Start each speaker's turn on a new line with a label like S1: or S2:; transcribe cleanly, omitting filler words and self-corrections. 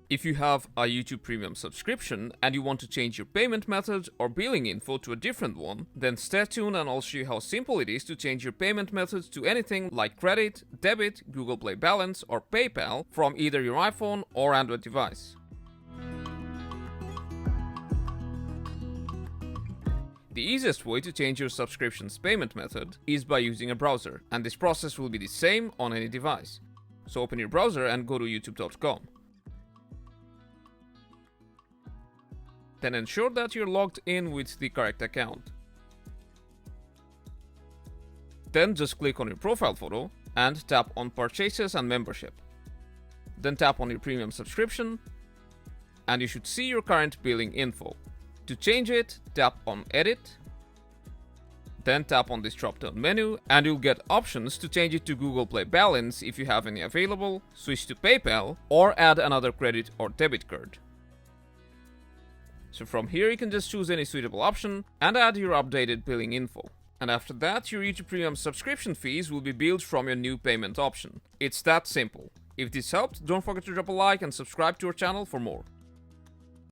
S1: If you have a YouTube Premium subscription and you want to change your payment method or billing info to a different one, then stay tuned and I'll show you how simple it is to change your payment methods to anything like credit, debit, Google Play Balance or PayPal from either your iPhone or Android device. The easiest way to change your subscription's payment method is by using a browser, and this process will be the same on any device. So open your browser and go to youtube.com. Then ensure that you're logged in with the correct account. Then just click on your profile photo and tap on Purchases and Membership. Then tap on your premium subscription and you should see your current billing info. To change it, tap on Edit. Then tap on this drop-down menu and you'll get options to change it to Google Play Balance if you have any available, switch to PayPal, or add another credit or debit card. So from here you can just choose any suitable option and add your updated billing info. And after that, your YouTube Premium subscription fees will be billed from your new payment option. It's that simple. If this helped, don't forget to drop a like and subscribe to our channel for more.